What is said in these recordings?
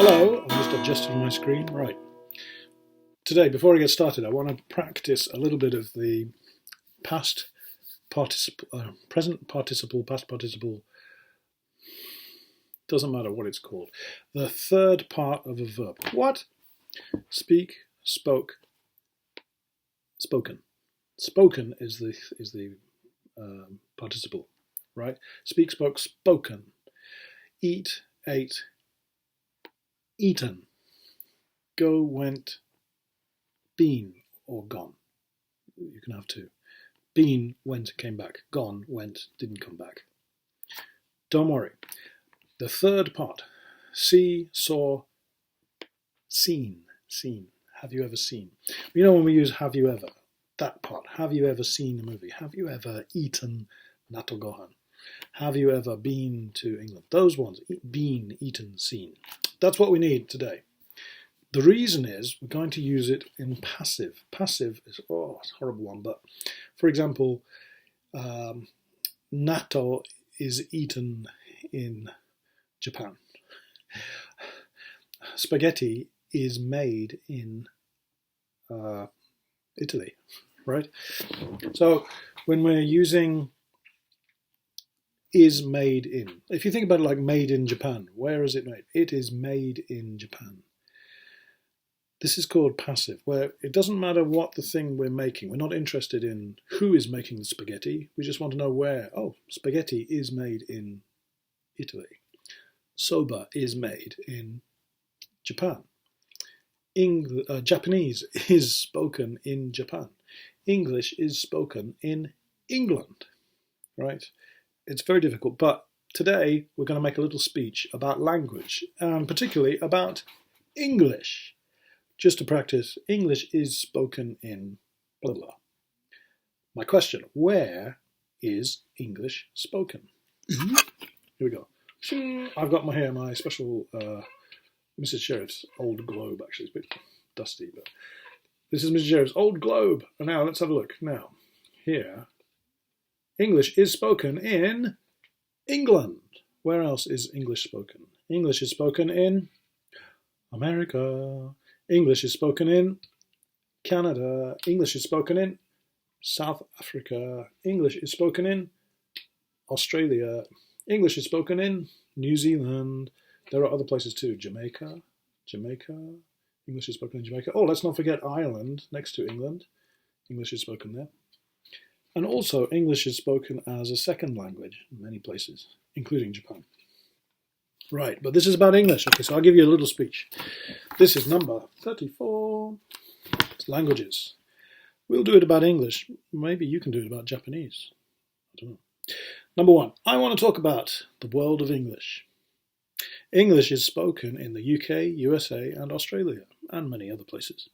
Hello, I'm just adjusting my screen. Right. Today, before I get started, I want to practice a little bit of the past participle, present participle, past participle. Doesn't matter what it's called. The third part of a verb. What? Speak, spoke, spoken. Spoken is the participle, right? Speak, spoke, spoken. Eat, ate, eaten. Go, went, been, or gone. You can have two. Been, went, came back. Gone, went, didn't come back. Don't worry. The third part. See, saw, seen. Seen. Have you ever seen? You know when we use have you ever? That part. Have you ever seen a movie? Have you ever eaten natto gohan? Have you ever been to England? Those ones. Been, eaten, seen. That's what we need today. The reason is we're going to use it in passive. Passive is, it's a horrible one, but for example, natto is eaten in Japan. Spaghetti is made in Italy, right? So when we're using is made in, if you think about it like made in Japan, where is it made? It is made in Japan. This is called passive, where it doesn't matter what the thing we're making. We're not interested in who is making the spaghetti. We just want to know where. Oh, spaghetti is made in Italy. Soba is made in Japan. Japanese is spoken in Japan. English is spoken in England, right? It's very difficult, but today we're going to make a little speech about language, and particularly about English. Just to practice, English is spoken in blah, blah. My question, where is English spoken? Here we go. I've got my special Mrs. Sheriff's old globe, actually. It's a bit dusty, but this is Mrs. Sheriff's old globe. And now let's have a look. Now, here, English is spoken in England. Where else is English spoken? English is spoken in America. English is spoken in Canada. English is spoken in South Africa. English is spoken in Australia. English is spoken in New Zealand. There are other places too. Jamaica. English is spoken in Jamaica. Oh, let's not forget Ireland, next to England. English is spoken there. And also English is spoken as a second language in many places, including Japan. Right, but this is about English. Okay, so I'll give you a little speech. This is number 34. It's languages. We'll do it about English. Maybe you can do it about Japanese. I don't know. Number one, I want to talk about the world of English. English is spoken in the UK, USA, and Australia, and many other places.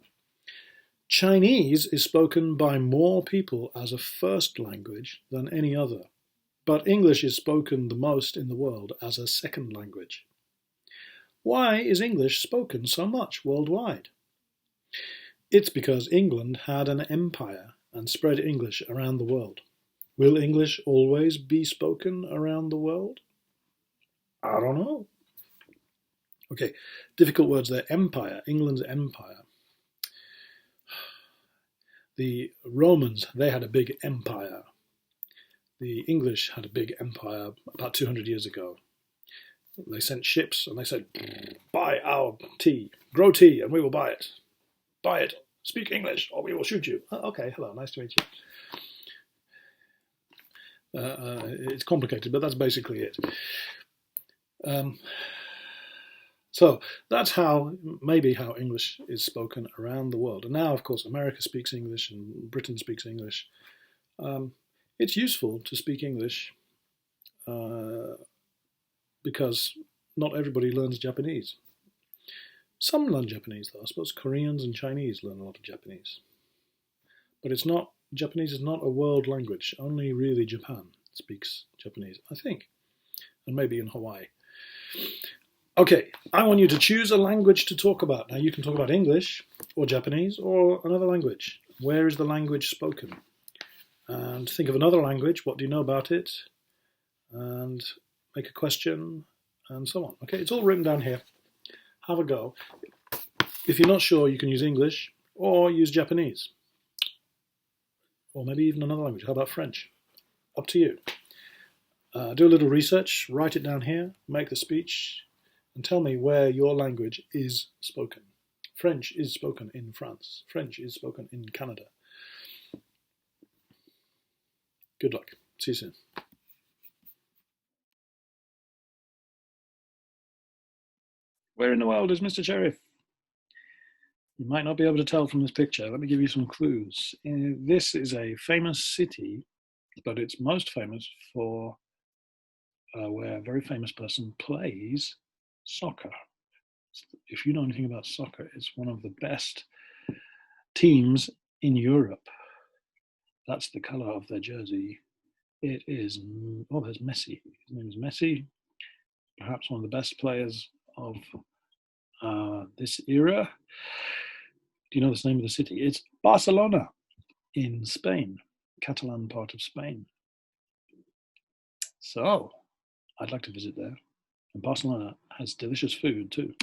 Chinese is spoken by more people as a first language than any other. But English is spoken the most in the world as a second language. Why is English spoken so much worldwide? It's because England had an empire and spread English around the world. Will English always be spoken around the world? I don't know. Okay, difficult words there. Empire, England's empire. The Romans, they had a big empire. The English had a big empire about 200 years ago. They sent ships and they said, buy our tea, grow tea and we will buy it. Buy it, speak English or we will shoot you. Okay, hello, nice to meet you. It's complicated, but that's basically it. So that's maybe how English is spoken around the world. And now, of course, America speaks English and Britain speaks English. It's useful to speak English because not everybody learns Japanese. Some learn Japanese, though. I suppose Koreans and Chinese learn a lot of Japanese. But Japanese is not a world language. Only really Japan speaks Japanese, I think. And maybe in Hawaii. Okay, I want you to choose a language to talk about. Now, you can talk about English or Japanese or another language. Where is the language spoken? And think of another language. What do you know about it? And make a question and so on. Okay, it's all written down here. have a go. If you're not sure, you can use English or use Japanese. Or maybe even another language. How about French? Up to you. Do a little research, write it down here, make the speech, and tell me where your language is spoken. French is spoken in France. French is spoken in Canada. Good luck. See you soon. Where in the world is Mr. Sheriff? You might not be able to tell from this picture. Let me give you some clues. This is a famous city, but it's most famous for where a very famous person plays soccer. If you know anything about soccer, it's one of the best teams in Europe. That's the color of their jersey. It is, oh, there's Messi. His name is Messi, perhaps one of the best players of this era. Do you know the name of the city? It's Barcelona in Spain, Catalan part of Spain. So I'd like to visit there. And Barcelona has delicious food too.